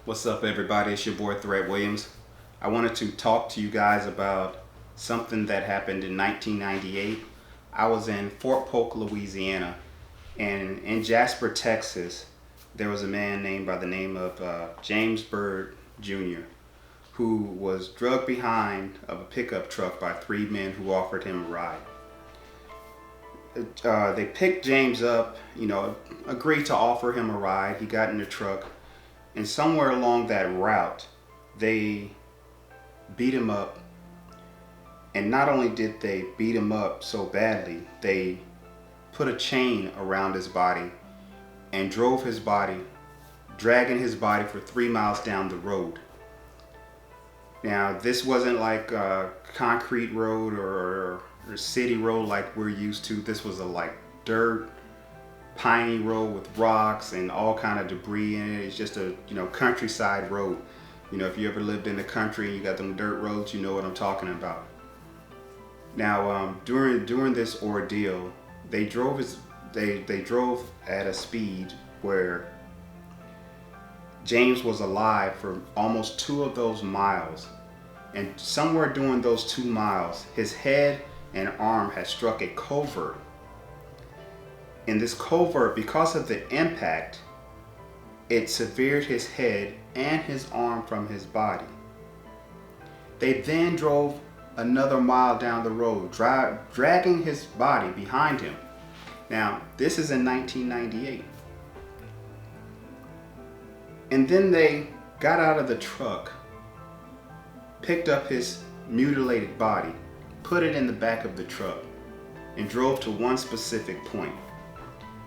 What's up, everybody? It's your boy Thread Williams. I wanted to talk to you guys about something that happened in 1998. I was in Fort Polk, Louisiana, and in Jasper, Texas, there was a man named by the name of James Byrd Jr., who was drugged behind of a pickup truck by three men who offered him a ride. They picked James up, agreed to offer him a ride. He got in the truck. And somewhere along that route, they beat him up. And not only did they beat him up so badly, they put a chain around his body and drove his body, dragging his body for 3 miles down the road. Now, this wasn't like a concrete road or city road like we're used to. This was a dirt, piney road with rocks and all kind of debris in it. It's just a countryside road. If you ever lived in the country and you got them dirt roads, you know what I'm talking about. Now, during this ordeal, they drove at a speed where James was alive for almost 2 of those miles, and somewhere during those 2 miles, his head and arm had struck a culvert. In this culvert, because of the impact, it severed his head and his arm from his body. They then drove another mile down the road, dragging his body behind him. Now, this is in 1998. And then they got out of the truck, picked up his mutilated body, put it in the back of the truck, and drove to one specific point.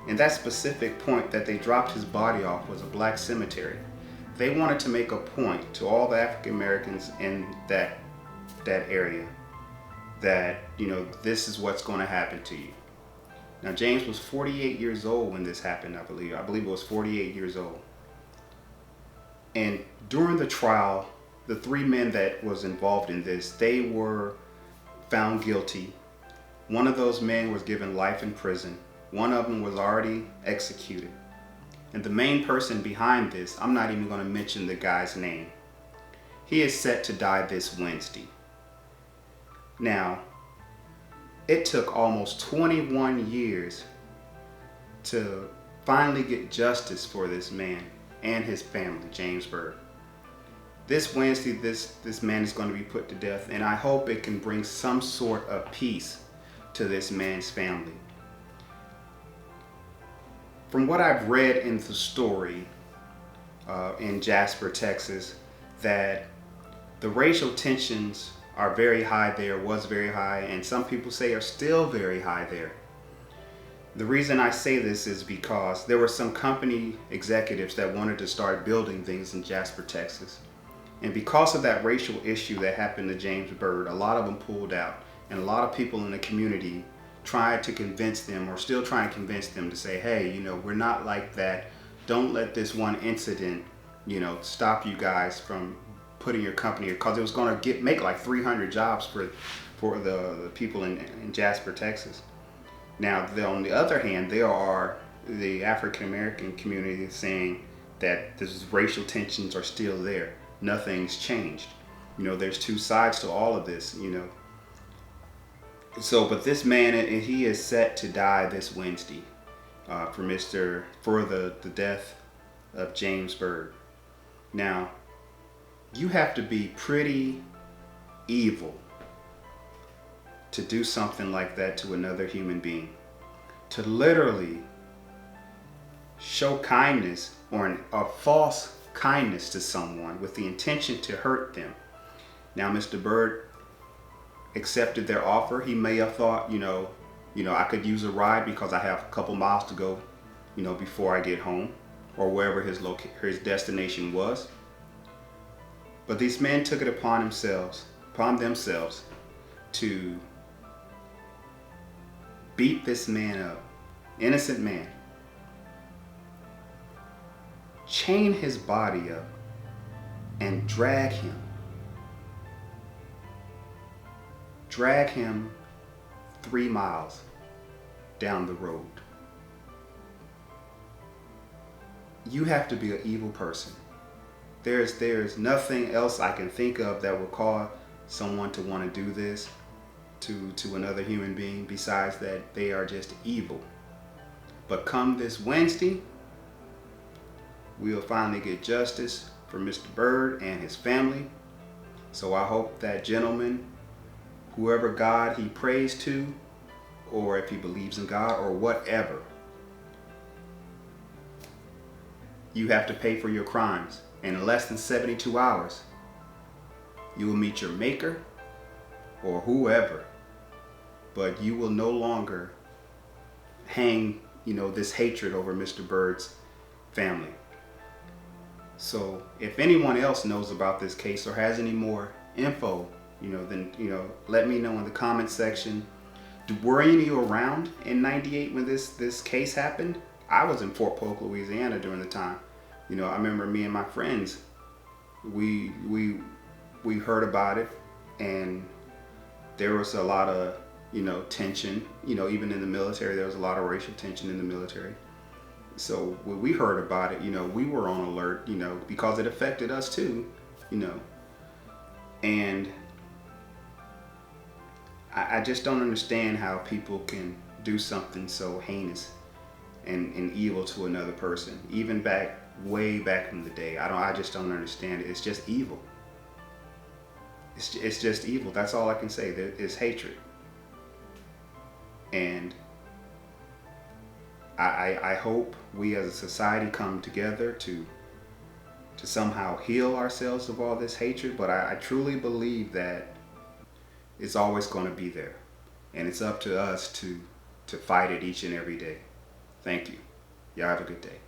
And that specific point that they dropped his body off was a black cemetery. They wanted to make a point to all the African Americans in that area that, this is what's going to happen to you. Now, James was 48 years old when this happened, I believe. I believe it was 48 years old. And during the trial, the 3 men that was involved in this, they were found guilty. One of those men was given life in prison. One of them was already executed. And the main person behind this, I'm not even going to mention the guy's name. He is set to die this Wednesday. Now, it took almost 21 years to finally get justice for this man and his family, James Byrd. This Wednesday, this man is going to be put to death, and I hope it can bring some sort of peace to this man's family. From what I've read in the story in Jasper, Texas, that the racial tensions are very high there, was very high, and some people say are still very high there. The reason I say this is because there were some company executives that wanted to start building things in Jasper, Texas. And because of that racial issue that happened to James Byrd, a lot of them pulled out, and a lot of people in the community tried to convince them, or still trying to convince them to say, hey, we're not like that. Don't let this one incident, stop you guys from putting your company, because it was going to make like 300 jobs for the people in Jasper, Texas. Now, on the other hand, there are the African American community saying that this racial tensions are still there. Nothing's changed. There's 2 sides to all of this, So, but this man, he is set to die this Wednesday for the death of James Byrd. Now, you have to be pretty evil to do something like that to another human being. To literally show kindness or a false kindness to someone with the intention to hurt them. Now, Mr. Byrd accepted their offer. He may have thought, I could use a ride because I have a couple miles to go, before I get home, or wherever his destination was. But these men took it upon themselves to beat this man up, innocent man, chain his body up, and drag him 3 miles down the road. You have to be an evil person There's nothing else I can think of that would cause someone to want to do this to another human being besides that they are just evil. But come this Wednesday, we'll finally get justice for Mr. Byrd and his family. So I hope that gentleman, whoever God he prays to, or if he believes in God or whatever, you have to pay for your crimes. And in less than 72 hours, you will meet your maker or whoever, but you will no longer hang, this hatred over Mr. Byrd's family. So if anyone else knows about this case or has any more info, then, let me know in the comment section. Were any of you around in '98 when this case happened? I was in Fort Polk, Louisiana during the time. I remember me and my friends, we heard about it, and there was a lot of, tension, even in the military. There was a lot of racial tension in the military. So when we heard about it, we were on alert, because it affected us too, and I just don't understand how people can do something so heinous and evil to another person, even way back in the day. I just don't understand it. It's just evil. It's just evil. That's all I can say. There is hatred. And I hope we as a society come together to somehow heal ourselves of all this hatred. But I truly believe that it's always going to be there. And it's up to us to fight it each and every day. Thank you. Y'all have a good day.